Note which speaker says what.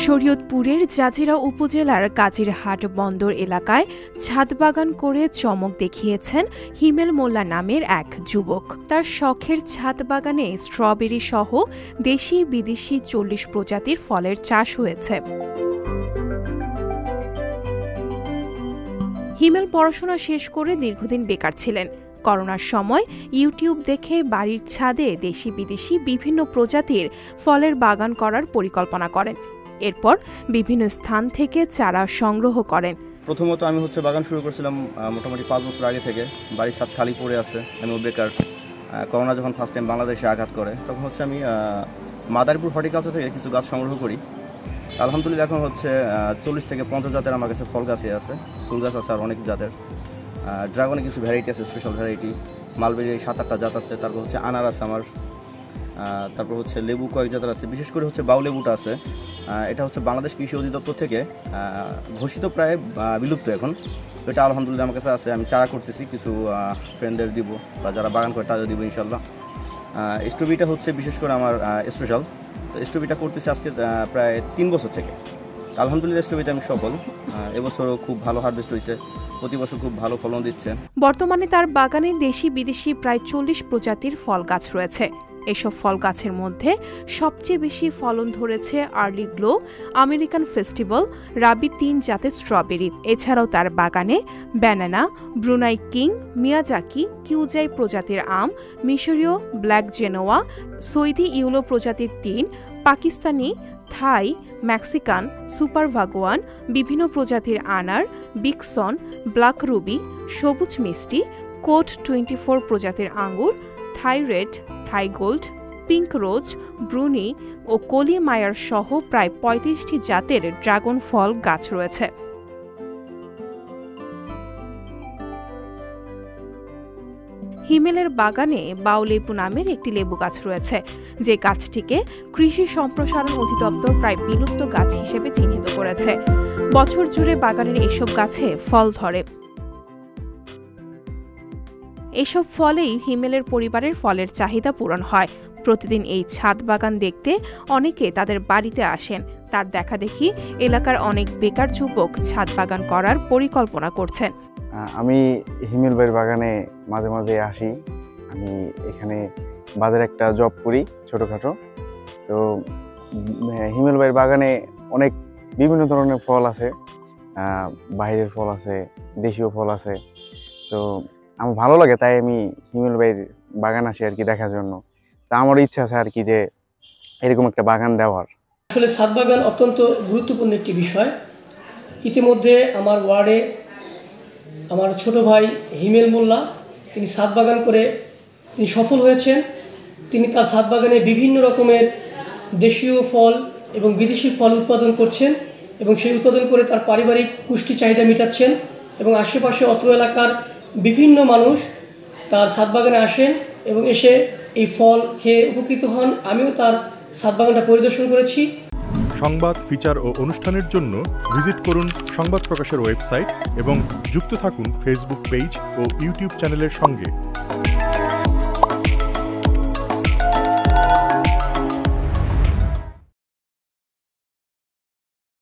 Speaker 1: শরীয়তপুরের জাজিরা উপজেলার কাজিরহাট বন্দর এলাকায় ছাদ বাগান করে চমক দেখিয়েছেন হিমেল মোল্লা নামের এক যুবক। তার শখের ছাদ বাগানে স্ট্রবেরি সহ দেশি বিদেশি ৪০ প্রজাতির ফলের চাষ হয়েছে। হিমেল পড়াশোনা শেষ করে দীর্ঘদিন বেকার ছিলেন। করোনার সময় ইউটিউব দেখে বাড়ির ছাদে দেশি বিদেশি বিভিন্ন প্রজাতির ফলের বাগান করার পরিকল্পনা করেন। এরপর বিভিন্ন স্থান থেকে চারা সংগ্রহ করেন।
Speaker 2: প্রথমত আমি বাগান শুরু করেছিলাম মোটামুটি ৫ বছর আগে থেকে। বাড়ির ছাদ খালি পড়ে আছে, আমিও বেকার। করোনা যখন ফার্স্ট টাইম বাংলাদেশে আঘাত করে তখন আমি মাদারীপুর হর্টিকালচার থেকে কিছু গাছ সংগ্রহ করি। আলহামদুলিল্লাহ এখন ৪০ থেকে ৫০ জাতের আমার কাছে ফল গাছই আছে, ফুল গাছ আছে আর অনেক জাতের। ড্রাগনের কিছু ভ্যারাইটি আছে, স্পেশাল ভ্যারাইটি। মালবেরি ৭-৮টা জাত আছে। তারপর আনার আছে আমার। তারপর লেবু কয়েক জাতের আছে। বিশেষ করে বাউ লেবুটা আছে। এটা বাংলাদেশ কৃষি অধিদপ্তর থেকে ঘোষিত, প্রায় বিলুপ্ত এখন। এটা আলহামদুলিল্লাহ আমার কাছে আছে। আমি চারা করতেছি, কিছু ফ্রেন্ডদের দিব বা যারা বাগান করে তাদের দিব ইনশাল্লাহ। স্ট্রবেরিটা বিশেষ করে আমার স্পেশাল। তো স্ট্রবেরিটা করতেছি আজকে প্রায় ৩ বছর থেকে। আলহামদুলিল্লাহ স্ট্রবেরিতে আমি সফল। এবছরও খুব ভালো হারভেস্ট হয়েছে, প্রতি বছর খুব ভালো ফলন দিচ্ছে।
Speaker 1: বর্তমানে তার বাগানে দেশি বিদেশি প্রায় ৪০ প্রজাতির ফল গাছ রয়েছে। এসব ফল গাছের মধ্যে সবচেয়ে বেশি ফলন ধরেছে আর্লি গ্লো, আমেরিকান ফেস্টিভ্যাল, রাবি ৩ জাতের স্ট্রবেরি। এছাড়াও তার বাগানে ব্যানানা, ব্রুনাই কিং, মিয়াজাকি, কিউজাই প্রজাতির আম, মিশরীয় ব্ল্যাক জেনোয়া, সৌদি ইউলো প্রজাতির ৩, পাকিস্তানি, থাই, মেক্সিকান, সুপার ভাগোয়ান, বিভিন্ন প্রজাতির আনার, বিকসন, ব্ল্যাক রুবি, সবুজ মিষ্টি, কোট 24 প্রজাতির আঙ্গুর, থাই রেড, থাই গোল্ড, পিঙ্ক রোজ, ব্রুনি ও কলি মায়ার সহ প্রায় ৩৫টি জাতের ড্রাগন ফল গাছ রয়েছে। হিমেলের বাগানে বাউ লেবু নামের একটি লেবু গাছ রয়েছে, যে গাছটিকে কৃষি সম্প্রসারণ অধিদপ্তর প্রায় বিলুপ্ত গাছ হিসেবে চিহ্নিত করেছে। বছর জুড়ে বাগানের এসব গাছে ফল ধরে। এসব ফলেই হিমেলের পরিবারের ফলের চাহিদা পূরণ হয়। প্রতিদিন এই ছাদ বাগান দেখতে অনেকে তাদের বাড়িতে আসেন। তার দেখাদেখি এলাকার অনেক বেকার যুবক ছাদ বাগান করার পরিকল্পনা করছেন।
Speaker 3: আমি হিমেল ভাইয়ের বাগানে মাঝে মাঝে আসি। আমি এখানে বাজারে একটা জব করি ছোটোখাটো। তো হিমেল ভাইয়ের বাগানে অনেক বিভিন্ন ধরনের ফল আছে, বাইরের ফল আছে, দেশীয় ফল আছে। তো আমার ভালো লাগে, তাই আমি হিমেল ভাইয়ের বাগান আসি আর কি দেখার জন্য। তা আমার ইচ্ছা আছে আর কি যে এরকম একটা বাগান দেওয়ার।
Speaker 4: আসলে ছাদ বাগান অত্যন্ত গুরুত্বপূর্ণ একটি বিষয়। ইতিমধ্যে আমার ওয়ার্ডে আমার ছোট ভাই হিমেল মোল্লা, তিনি ছাদ বাগান করে তিনি সফল হয়েছেন। তিনি তার ছাদ বাগানে বিভিন্ন রকমের দেশীয় ফল এবং বিদেশি ফল উৎপাদন করছেন এবং সেই উৎপাদন করে তার পারিবারিক পুষ্টি চাহিদা মেটাচ্ছেন এবং আশেপাশে অত্র এলাকার বিভিন্ন মানুষ তার ছাদ বাগানে আসেন এবং এসে এই ফল খেয়ে উপকৃত হন। আমিও তার ছাদ বাগানটা পরিদর্শন করেছি।
Speaker 5: সংবাদ, ফিচার ও অনুষ্ঠানের জন্য ভিজিট করুন সংবাদ প্রকাশের ওয়েবসাইট এবং যুক্ত থাকুন ফেসবুক পেজ ও ইউটিউব চ্যানেলের সঙ্গে।